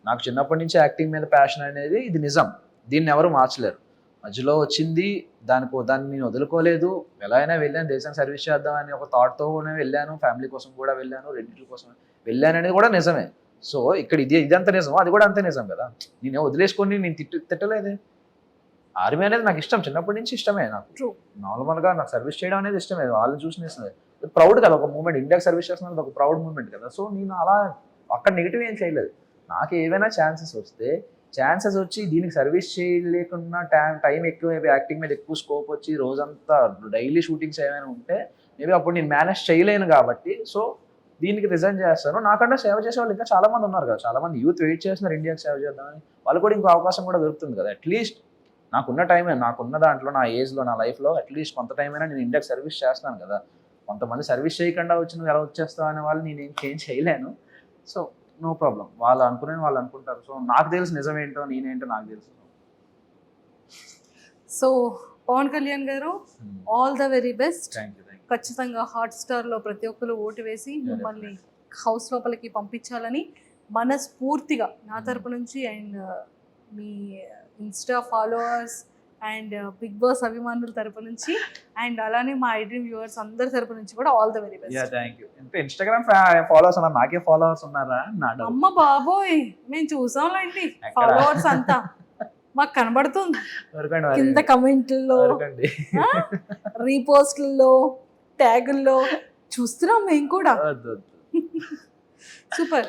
నాకు చిన్నప్పటి నుంచి యాక్టింగ్ మీద ప్యాషన్ అనేది ఇది నిజం. దీన్ని ఎవరు మార్చలేరు. మధ్యలో వచ్చింది, దాన్ని నేను వదులుకోలేదు. ఎలా అయినా వెళ్ళాను, దేశానికి సర్వీస్ చేద్దామని ఒక థాట్తోనే వెళ్ళాను. ఫ్యామిలీ కోసం కూడా వెళ్ళాను, రెండింటి కోసం వెళ్ళాను అనేది కూడా నిజమే. సో ఇక్కడ ఇదంత నిజం, అది కూడా అంతే నిజం కదా. నేను వదిలేసుకొని నేను తిట్టలేదే. ఆర్మీ అనేది నాకు ఇష్టం, చిన్నప్పటి నుంచి ఇష్టమే. నాకు నార్మల్గా నాకు సర్వీస్ చేయడం అనేది ఇష్టమే. వాళ్ళని చూసి ప్రౌడ్ కదా ఒక మూమెంట్, ఇండియాకి సర్వీస్ చేస్తున్నది ఒక ప్రౌడ్ మూమెంట్ కదా. సో నేను అలా అక్కడ నెగిటివ్ ఏం చేయలేదు. నాకు ఏవైనా ఛాన్సెస్ వస్తే, ఛాన్సెస్ వచ్చి దీనికి సర్వీస్ చేయలేకుండా టైం ఎక్కువ, యాక్టింగ్ మీద ఎక్కువ స్కోప్ వచ్చి రోజంతా డైలీ షూటింగ్స్ ఏమైనా ఉంటే మేబీ అప్పుడు నేను మేనేజ్ చేయలేను కాబట్టి సో దీనికి రిజైన్ చేస్తాను. నాకంటే సేవ చేసే వాళ్ళు ఇంకా చాలా మంది ఉన్నారు కదా, చాలా మంది యూత్ వెయిట్ చేస్తున్నారు ఇండియాకి సేవ చేద్దామని. వాళ్ళు కూడా ఇంకో అవకాశం కూడా దొరుకుతుంది కదా. అట్లీస్ట్ నాకున్న టైమే, నాకున్న దాంట్లో, నా ఏజ్లో, నా లైఫ్లో అట్లీస్ట్ కొంత టైం అయినా నేను ఇండియాకి సర్వీస్ చేస్తాను కదా. కొంతమంది సర్వీస్ చేయకుండా వచ్చి నువ్వు ఎలా వచ్చేస్తావు అనే వాళ్ళు నేను ఏం చేయలేను. సో నో ప్రాబ్లం, వాళ్ళు అనుకునే వాళ్ళు అనుకుంటారు. సో నాకు తెలుసు నిజమేంటో నేనేంటో నాకు తెలుసు. సో పవన్ కళ్యాణ్ గారు, all the very best. Thank you. ఖచ్చితంగా హాట్స్టార్లో ప్రతి ఒక్కరు ఓటు వేసి మిమ్మల్ని హౌస్ లోపలికి పంపించాలని మనస్ఫూర్తిగా నా తరపు నుంచి అండ్ మీ Insta followers and Bigg Boss అభిమానుల తరపు నుంచి అండ్ అలానే మా ఐడ్రీమ్ వ్యూవర్స్ అందరి తరపు నుంచి కూడా all the very best. Thank you. ఇంకా ఇన్స్టాగ్రామ్ ఫాలోవర్స్ ఉన్నారు, నాకే ఫాలోవర్స్ ఉన్నారా? అమ్మ బాబోయ్, మేము చూసాంలేండి ఫాలోవర్స్ అంతా, మాకు కనబడుతుంది కింద కమెంట్లలో, రీపోస్ట్లలో, ట్యాగుల్లో చూస్తున్నాం మేము కూడా. సూపర్.